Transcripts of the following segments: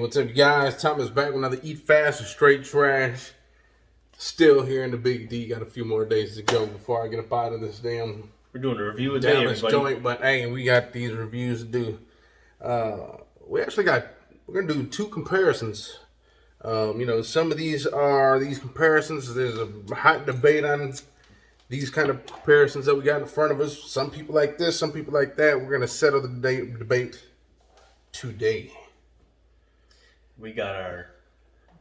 what's up, guys? Thomas back with another Eat Fast or Straight Trash. Still here in the Big D. Got a few more days to go before I get up out of this damn We're doing a review a day, Dallas joint. But hey, we got these reviews to do. We're gonna do two comparisons. Some of these comparisons. There's a hot debate on these kind of comparisons that we got in front of us. Some people like this, some people like that. We're gonna settle the debate today. We got our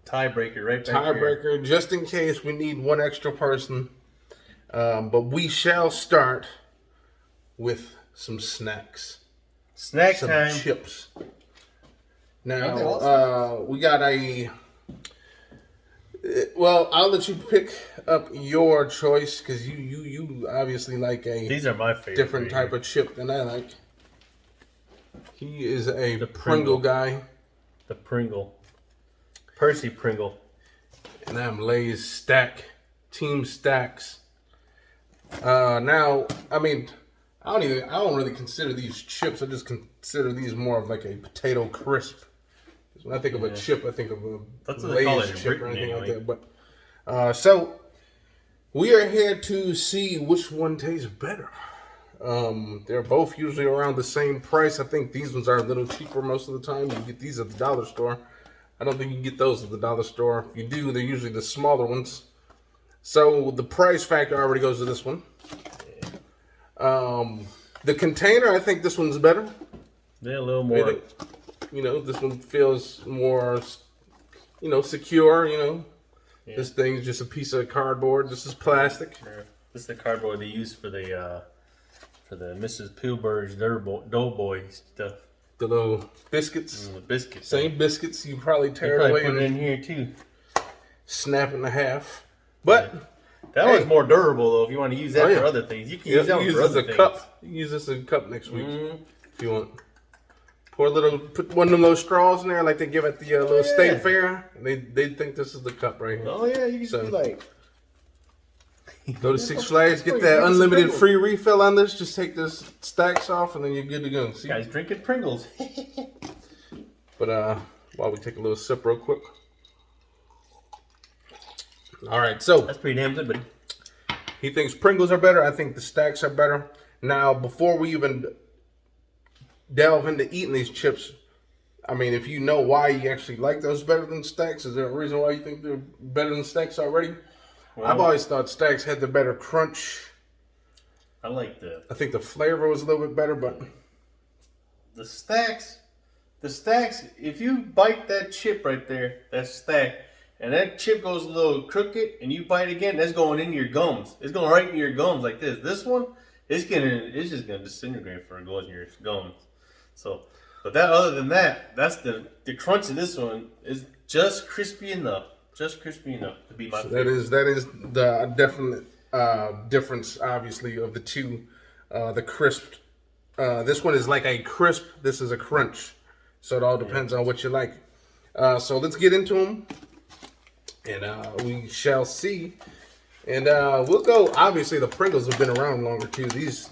tiebreaker right back Tiebreaker, just in case we need one extra person. But we shall start with some snacks. Snack some time. Chips. Now, we got a... Well, I'll let you pick up your choice, because you obviously like a... These are my favorite. Different type of chip than I like. He is a Pringle guy. The Pringle. Percy Pringle. And I'm Lay's Team Stax. Now, I mean, I don't really consider these chips. I just consider these more of like a potato crisp. When I think of a chip, I think of a Lay's chip or anything like that. But so we are here to see which one tastes better. They're both usually around the same price. I think these ones are a little cheaper most of the time. You get these at the dollar store. I don't think you can get those at the dollar store. If you do, they're usually the smaller ones. So the price factor already goes to this one. The container, I think this one's better. Yeah, a little more. This one feels more, secure. Yeah. This thing's just a piece of cardboard. This is plastic. Yeah. This is the cardboard they use for the Mrs. Pilberg's Doughboy stuff. The little biscuits. The biscuits. Same biscuits. You probably tear it away. Put it in here too. Snap it in half. But that one's more durable though. If you want to use that for other things, you can use that for other things. Cup. You can use this as a cup next week if you want. Put one of those straws in there like they give at the little state fair. And they think this is the cup right here. Oh yeah, you can just be like. Go to Six Flags, get that unlimited free refill on this. Just take this Stax off, and then you're good to go. See? Guys drinking Pringles. But while we take a little sip real quick. All right, so that's pretty damn good, buddy. He thinks Pringles are better. I think the Stax are better. Now, before we even delve into eating these chips, I mean, if you know why you actually like those better than Stax, is there a reason why you think they're better than Stax already? Well, I've always thought Stax had the better crunch. I think the flavor was a little bit better, but the Stax, if you bite that chip right there, that Stax, and that chip goes a little crooked, and you bite again, that's going in your gums. It's going right in your gums like this. This one, it's just gonna disintegrate before it goes in your gums. So, but other than that, that's the crunch of this one is just crispy enough. Just crispy enough to be my favorite. That is the definite difference, obviously, of the two. The crisp. This one is like a crisp. This is a crunch. So it all depends on what you like. So let's get into them, and we shall see. And we'll go. Obviously, the Pringles have been around longer too. These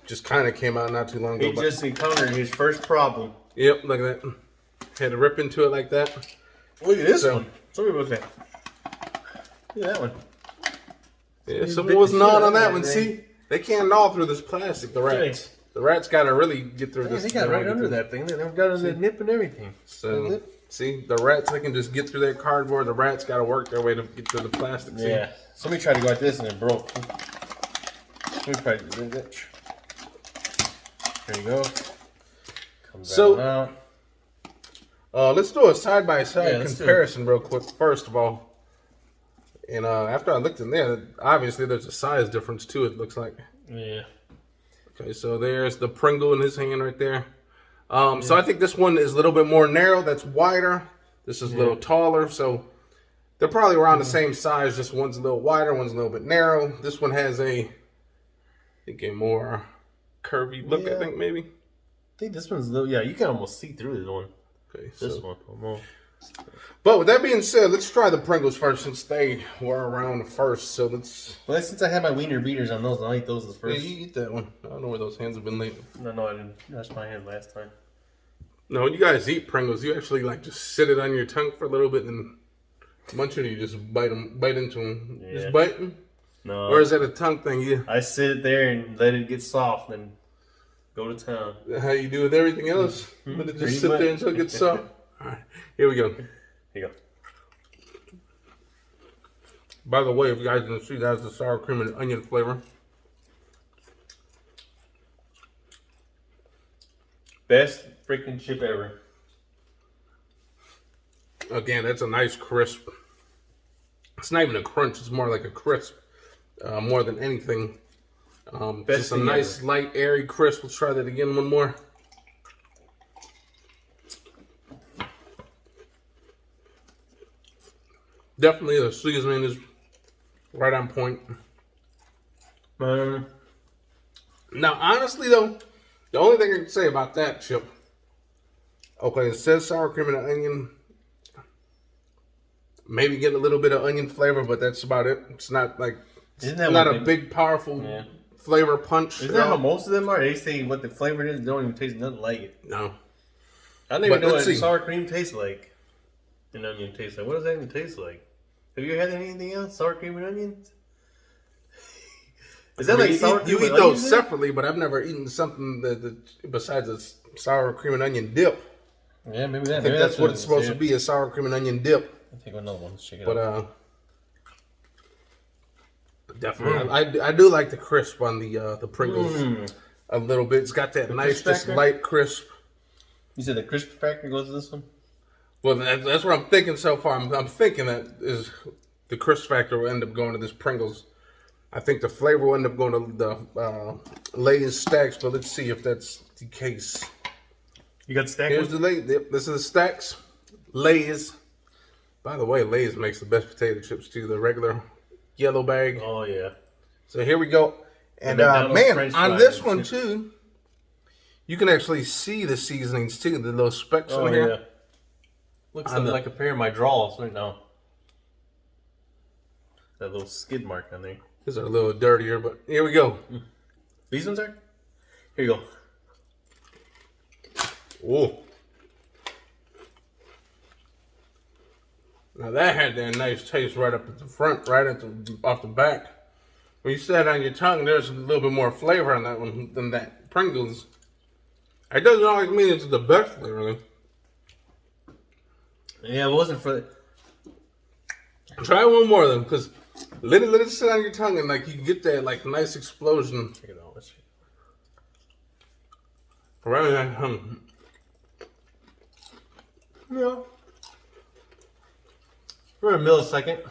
just kind of came out not too long ago. He just encountered his first problem. Yep, like that. Had to rip into it like that. Look at this one. Somebody look at that. Look at that one. Yeah, someone was gnawing on that one. See, they can't gnaw through this plastic. The rats. The rats got to really get through this. They got right under that thing. They got under the nip and everything. So, see, the rats, they can just get through that cardboard. The rats got to work their way to get through the plastic. See? Yeah. Somebody tried to go like this and it broke. Somebody tried to do that. There you go. Comes out. Let's do a side-by-side comparison real quick, first of all. And after I looked in there, obviously there's a size difference too, it looks like. Yeah. Okay, so there's the Pringle in his hand right there. So I think this one is a little bit more narrow. That's wider. This is a little taller. So they're probably around the same size. Just one's a little wider, one's a little bit narrow. This one has a more curvy look, I think, maybe. I think this one's a little, you can almost see through this one. Okay, this one almost. But with that being said, let's try the Pringles first since they were around first. So let's. Well, since I had my wiener beaters on those, I'll eat those as first. Yeah, you eat that one. I don't know where those hands have been lately. No, I didn't. That's my hand last time. No, when you guys eat Pringles, you actually like just sit it on your tongue for a little bit and munch it, or you just bite into them. Yeah. Just bite them? No. Or is that a tongue thing? Yeah. I sit there and let it get soft and go to town. How you do with everything else? Mm-hmm. Let it just sit there until it gets soft? All right, here we go. Here you go. By the way, if you guys didn't see, that's the sour cream and onion flavor. Best freaking chip ever. Again, that's a nice crisp. It's not even a crunch. It's more like a crisp, more than anything. Just a nice, light, airy crisp. Let's try that again one more. Definitely the seasoning is right on point. Now, honestly, though, the only thing I can say about that chip, okay, it says sour cream and onion. Maybe get a little bit of onion flavor, but that's about it. It's not like not a big, powerful flavor punch. Isn't that how most of them are? They say what the flavor is, they don't even taste nothing like it. No. I don't even know what sour cream tastes like. And onion tastes like. What does that even taste like? Have you had anything else? Sour cream and onions? Is that like sour cream and onions? You eat those separately, but I've never eaten something that besides a sour cream and onion dip. Yeah, maybe that. I think that's what it's supposed to be, a sour cream and onion dip. I'll take another one. Let's check it out. Definitely. I do like the crisp on the Pringles a little bit. It's got that nice, just light crisp. You said the crisp factor goes to this one? Well, that's what I'm thinking so far. I'm thinking that is the crisp factor will end up going to this Pringles. I think the flavor will end up going to the Lay's Stax, but let's see if that's the case. You got Stax? Here's the Lay's. Yep, this is the Stax. Lay's. By the way, Lay's makes the best potato chips too. The regular yellow bag. Oh, yeah. So here we go. And man, on this one too, you can actually see the seasonings too. The little specks on here. Yeah. Looks like a pair of my drawers right now. That little skid mark on there. These are a little dirtier, but here we go. These ones are? Here you go. Oh. Now that had that nice taste right up at the front, right at off the back. When you set it on your tongue, there's a little bit more flavor on that one than that Pringles. It doesn't always mean it's the best flavor. Yeah, it wasn't for. Try one more of them, because let it sit on your tongue and like you get that like nice explosion. Check it out. Let's check it out. Right in that tongue. Yeah. For a millisecond.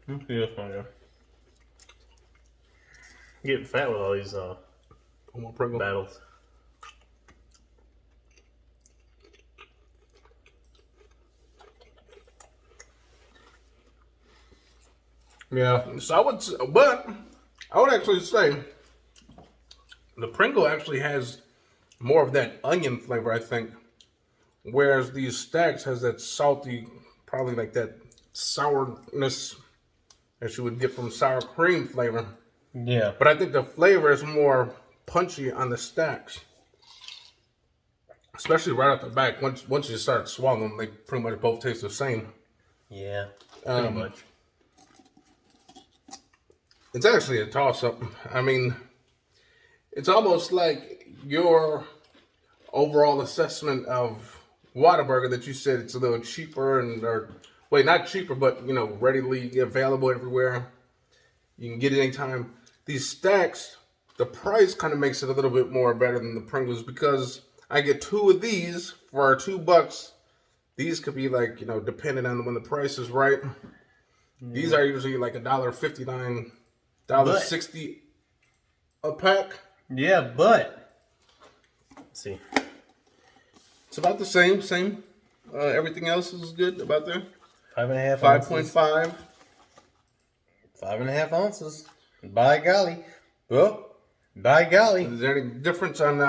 See this one go. Getting fat with all these battles. Yeah, so I would actually say the Pringle actually has more of that onion flavor, I think, whereas these Stax has that salty, probably like that sourness that you would get from sour cream flavor. Yeah. But I think the flavor is more punchy on the Stax, especially right off the back. Once you start swallowing them, they pretty much both taste the same. Yeah, pretty much. It's actually a toss-up. I mean, it's almost like your overall assessment of Whataburger that you said it's a little cheaper not cheaper, but readily available everywhere. You can get it anytime. These Stax, the price kind of makes it a little bit more better than the Pringles because I get 2 of these for $2. These could be like, depending on when the price is right. These are usually like $1.59. $1.60 a pack. Yeah, but let's see. It's about the same. Everything else is good about there. 5.5 5.5. 5.5 ounces. By golly. Well, by golly. Is there any difference on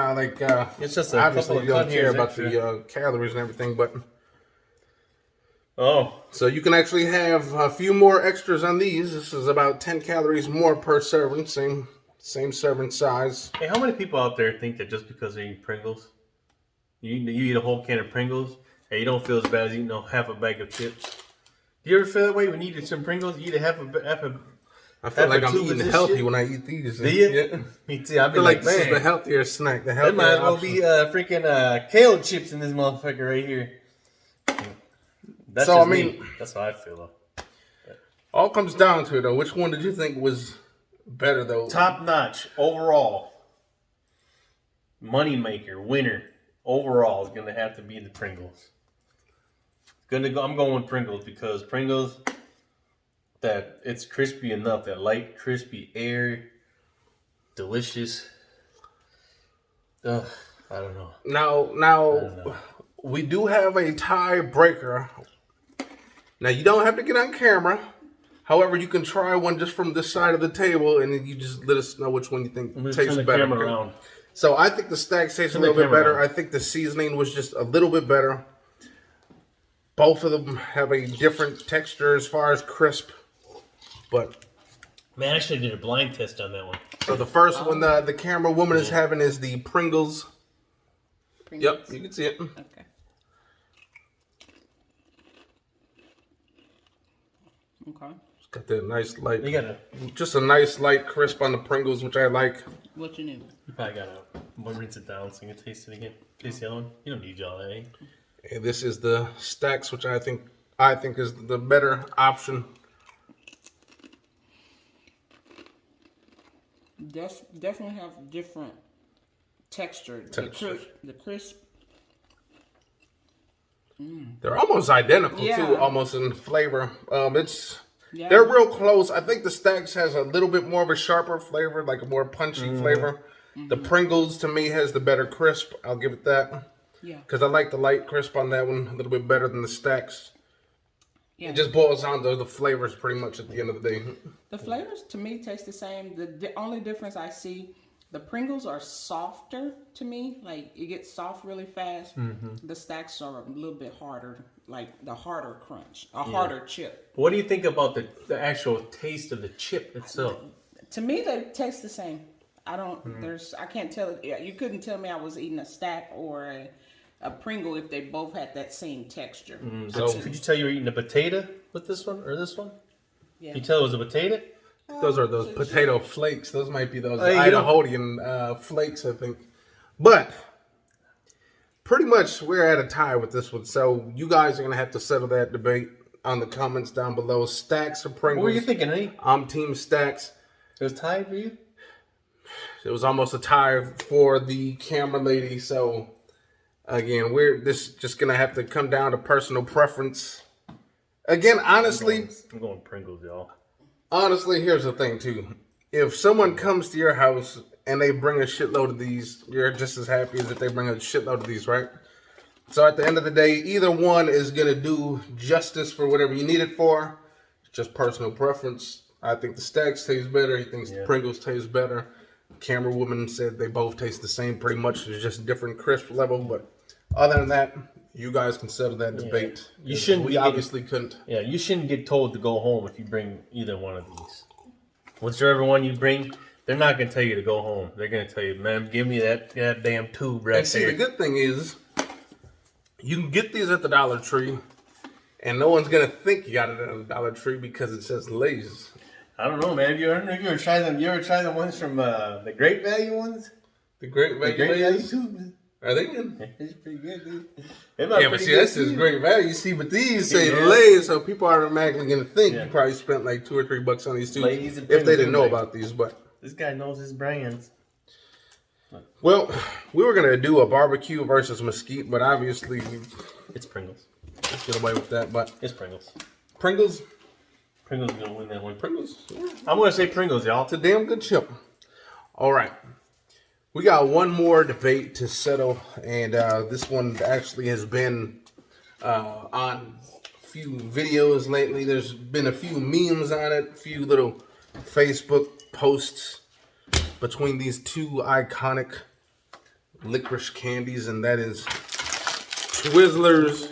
it's just a obviously couple of you don't care about extra. the calories and everything, but oh. So you can actually have a few more extras on these. This is about 10 calories more per serving. Same serving size. Hey, how many people out there think that just because they eat Pringles, You eat a whole can of Pringles, and you don't feel as bad as eating half a bag of chips. Do you ever feel that way when you eat some Pringles? You eat half a I feel like I'm eating healthy when I eat these. Do you? Yeah. Me too. I feel like this is the healthier snack. The healthier might as well be freaking kale chips in this motherfucker right here. That's so, that's how I feel. All comes down to it, though. Which one did you think was better, though? Top notch overall. Money maker, winner overall is gonna have to be the Pringles. I'm going Pringles because Pringles, that it's crispy enough, that light, crispy air, delicious. I don't know. Now, we do have a tiebreaker. Now, you don't have to get on camera. However, you can try one just from this side of the table, and then you just let us know which one you think tastes better. So I think the Stax tastes a little bit better. I think the seasoning was just a little bit better. Both of them have a different texture as far as crisp. But man, I actually did a blind test on that one. So the first one the camera woman is having is the Pringles. Yep, you can see it. Okay. Okay. It's got that nice light. Just a nice light crisp on the Pringles, which I like. What you need? You probably gotta rinse it down so you can taste it again. Taste the other one. You don't need all that, eh? And this is the Stax, which I think is the better option. Definitely have different texture. The crisp. They're almost identical too, almost in flavor. They're real close. I think the Stax has a little bit more of a sharper flavor, like a more punchy flavor. The Pringles to me has the better crisp. I'll give it that. Yeah. Because I like the light crisp on that one a little bit better than the Stax. Yeah. It just boils down to the flavors pretty much at the end of the day. The flavors to me taste the same. The only difference I see, the Pringles are softer to me. Like, it gets soft really fast. The Stax are a little bit harder, like the harder crunch, harder chip. What do you think about the actual taste of the chip itself? To me, they taste the same. I don't, I can't tell it. You couldn't tell me I was eating a Stack or a Pringle if they both had that same texture. So could you tell you were eating a potato with this one or this one? Yeah. Can you tell it was a potato? Those are those potato flakes. Those might be those Idahoan flakes, I think. But pretty much we're at a tie with this one. So you guys are going to have to settle that debate on the comments down below. Stax or Pringles? What were you thinking, eh? I'm Team Stax. It was tied for you? It was almost a tie for the camera lady. So again, this just going to have to come down to personal preference. Again, honestly, I'm going Pringles, y'all. Honestly, here's the thing, too. If someone comes to your house and they bring a shitload of these, you're just as happy as if they bring a shitload of these, right? So at the end of the day, either one is going to do justice for whatever you need it for. It's just personal preference. I think the Stax tastes better. He thinks the Pringles taste better. Camera woman said they both taste the same pretty much. It's just different crisp level. But other than that, you guys can settle that debate. You shouldn't. We obviously couldn't. Yeah, you shouldn't get told to go home if you bring either one of these. Whichever one you bring, they're not gonna tell you to go home. They're gonna tell you, "Man, give me that damn tube right there." And see, the good thing is, you can get these at the Dollar Tree, and no one's gonna think you got it at the Dollar Tree because it says Lay's. I don't know, man. Have you ever tried them? You ever tried the ones from the Great Value ones? The Great Value tubes. Are they good? It's pretty good, dude. But see, that's just Great Value. See, but these say Lay's, so people are automatically going to think you probably spent like $2 or $3 on these tubes if they didn't know about these. But this guy knows his brands. Well, we were going to do a barbecue versus mesquite, but obviously it's Pringles. Let's get away with that. But it's Pringles. Pringles is going to win that one. Pringles? Yeah. I'm going to say Pringles, y'all. It's a damn good chip. All right. We got one more debate to settle, and this one actually has been on a few videos lately. There's been a few memes on it, a few little Facebook posts between these two iconic licorice candies, and that is Twizzlers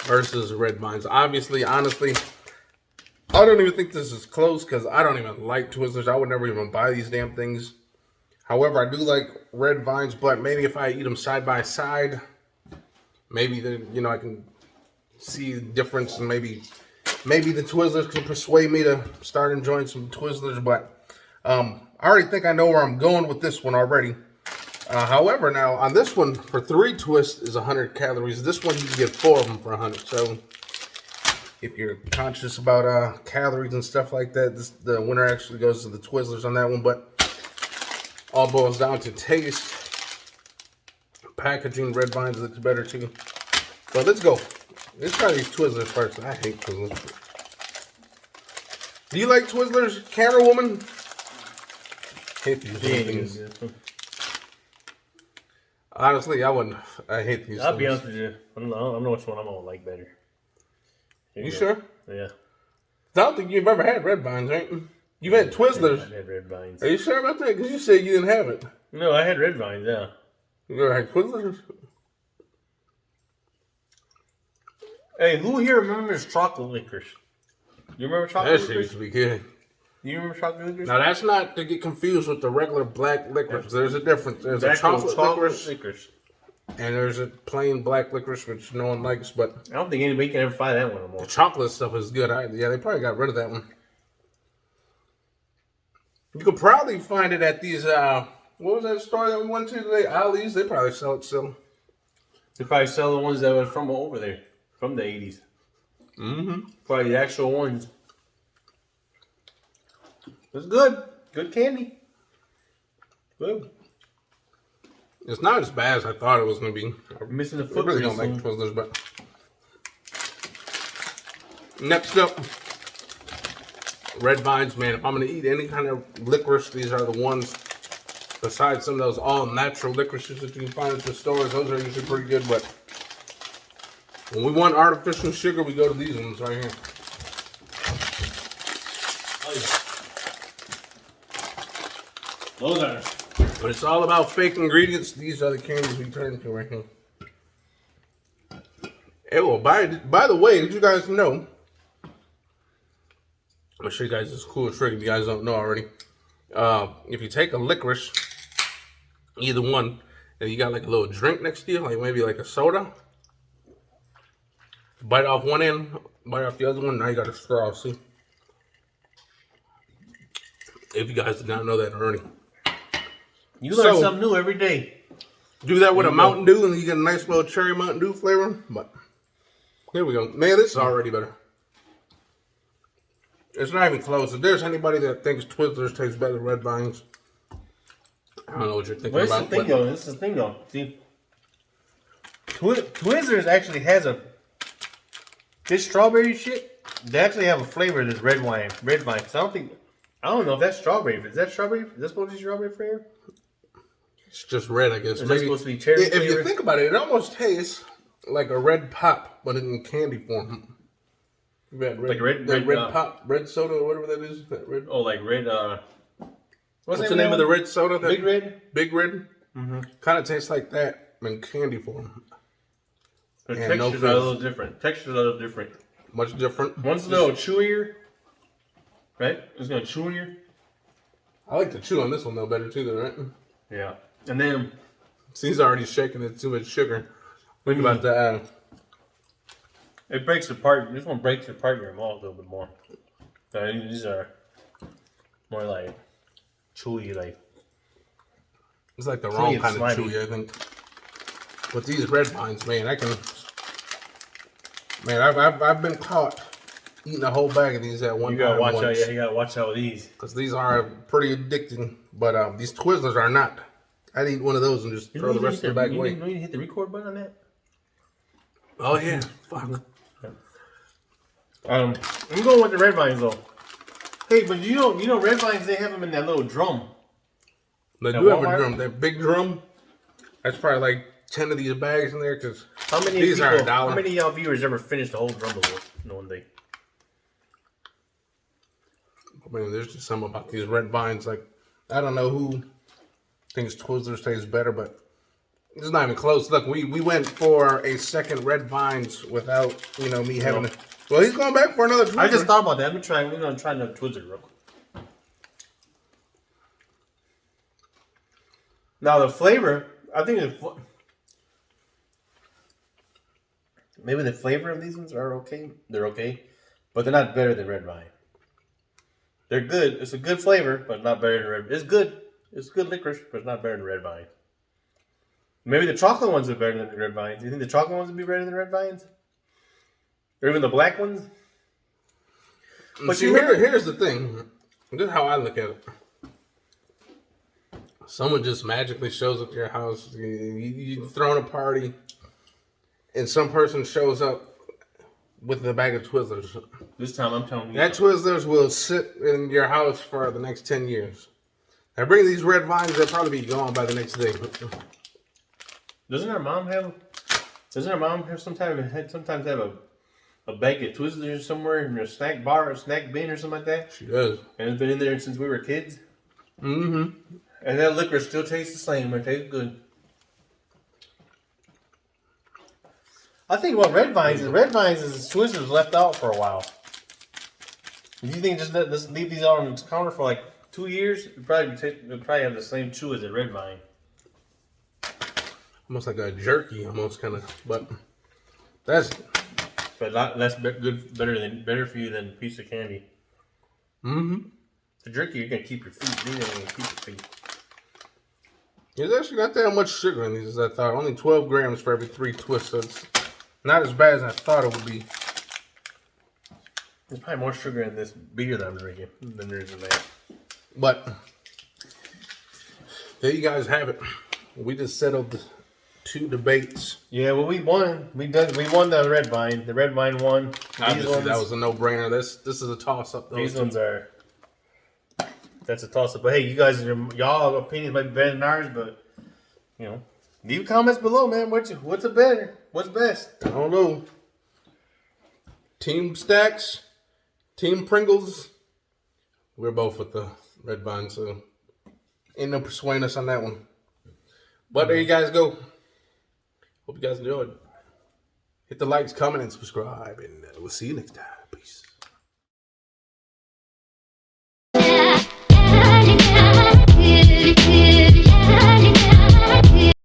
versus Red Vines. Obviously, honestly, I don't even think this is close because I don't even like Twizzlers. I would never even buy these damn things. However, I do like red vines, but maybe if I eat them side by side, maybe I can see the difference, and maybe the Twizzlers can persuade me to start enjoying some Twizzlers. But I already think I know where I'm going with this one already. However, now on this one, for 3 twists is 100 calories. This one you can get 4 of them for 100. So if you're conscious about calories and stuff like that, the winner actually goes to the Twizzlers on that one. But all boils down to taste. Packaging, red vines looks better too. So let's go. Let's try these Twizzlers first. I hate Twizzlers. Do you like Twizzlers, camera woman? Hate these things. Honestly, I wouldn't. I hate these. I'll be honest with you. I don't know which one I'm gonna like better. You sure? Yeah. I don't think you've ever had red vines, right? You've had Twizzlers. I had red vines. Are you sure about that? Because you said you didn't have it. No, I had red vines. Yeah. You ever had Twizzlers? Hey, who here remembers chocolate licorice? You remember chocolate That shit licorice? used to be good. You remember chocolate licorice? Now that's not to get confused with the regular black licorice. There's a difference. There's a chocolate licorice, and there's a plain black licorice, which no one likes. But I don't think anybody can ever find that one anymore. the chocolate stuff is good. Yeah, they probably got rid of that one. You could probably find it at these. What was that store that we went to today? Ali's. They probably sell it still. They probably sell the ones that were from over there, from the 80s. Mm-hmm. Probably the actual ones. It's good. Good candy. Good. It's not as bad as I thought it was going to be. I'm missing the I foot. really don't like Twizzlers, but next up, red vines, man. If I'm going to eat any kind of licorice, these are the ones. Besides some of those all-natural licorices that you can find at the stores, those are usually pretty good. But when we want artificial sugar, we go to these ones right here. Oh, yeah. Those are. But it's all about fake ingredients. These are the candies we turn to right here. Hey, well, by the way, did you guys know? I'm gonna show you guys this cool trick if you guys don't know already. If you take a licorice, either one, and you got like a little drink next to you, like maybe like a soda, bite off one end, bite off the other one, now you got a straw, see? If you guys did not know that already. You learn something new every day. Do that with a Mountain Dew and you get a nice little cherry Mountain Dew flavor. But here we go. Man, this is already better. It's not even close. If there's anybody that thinks Twizzlers taste better than red vines, I don't know what you're thinking about. This is the thing though. See, Twizzlers actually has this strawberry shit. They actually have a flavor that's red wine. Cause I don't know if that's strawberry. Is that strawberry? Is that supposed to be strawberry flavor? It's just red, I guess. Is that supposed to be cherry flavor? If you think about it, it almost tastes like a red pop, but in candy form. Like red pop, red soda, or whatever that is. That red. Oh, like red. What's the name of the red soda? Big Red. Big Red. Mm-hmm. Kind of tastes like that in candy form. The textures are a little different. Much different. One's a little chewier. Right? It's gonna chew in here. I like to chew on this one though better too, though, right? Yeah. And then he's already shaking it too much sugar. Think about that. It breaks apart. This one breaks apart your mouth a little bit more. These are more like chewy, like. It's like the wrong kind of chewy, I think. With these red vines, man, I've been caught eating a whole bag of these at one time. You gotta watch out. Yeah, you gotta watch out with these. Because these are pretty addicting. But these Twizzlers are not. I'd eat one of those and just throw the rest of the bag away. You need to hit the record button on that? Oh, yeah. Fuck. I'm going with the red vines, though. Hey, but you know red vines, they have them in that little drum. They do have a drum. That big drum, that's probably like 10 of these bags in there. Because these are $1. How many of y'all viewers ever finished the whole drum in one day? I mean, there's just something about these red vines. Like, I don't know who thinks Twizzlers taste better, but it's not even close. Look, we went for a second red vines without, me having to. Well, he's going back for another Twizzler. I just thought about that. We're gonna try another Twizzler real quick. Now the flavor, I think maybe the flavor of these ones are okay. They're okay, but they're not better than Red Vine. They're good. It's a good flavor, but not better than Red. It's good. It's good licorice, but it's not better than Red Vine. Maybe the chocolate ones are better than the Red Vines. Do you think the chocolate ones would be better than the Red Vines? Or even the black ones? But see, here's the thing. This is how I look at it. Someone just magically shows up to your house. You throwing a party, and some person shows up with a bag of Twizzlers. This time I'm telling you. That Twizzlers will sit in your house for the next 10 years. I bring these Red Vines, they'll probably be gone by the next day. Doesn't our mom have sometimes have a bag of Twizzlers somewhere in a snack bar or snack bin or something like that? She does. And it's been in there since we were kids. Mm-hmm. And that liquor still tastes the same. It tastes good. I think what Red Vines is Twizzlers left out for a while. If you think just leave these out on the counter for like 2 years, it'll probably have the same chew as a Red Vine. Almost like a jerky, almost kind of, but that's. But less better for you than a piece of candy. Mm-hmm. The jerky, you're gonna keep your feet. You're gonna keep your feet. There's actually not that much sugar in these as I thought. Only 12 grams for every 3 twists. So it's not as bad as I thought it would be. There's probably more sugar in this beer that I'm drinking than there is in that. But there you guys have it. We just settled the 2 debates. Yeah, well, we won. We won the Red Vine. The Red Vine won. Obviously, that was a no-brainer. This is a toss-up. These ones are. That's a toss-up. But hey, you guys, y'all opinions might be better than ours, but leave comments below, man. What's a better? What's best? I don't know. Team Stax, Team Pringles. We're both with the Red Vine, so ain't no persuading us on that one. But there you guys go. Hope you guys enjoyed. Hit the likes, comment, and subscribe, and we'll see you next time. Peace.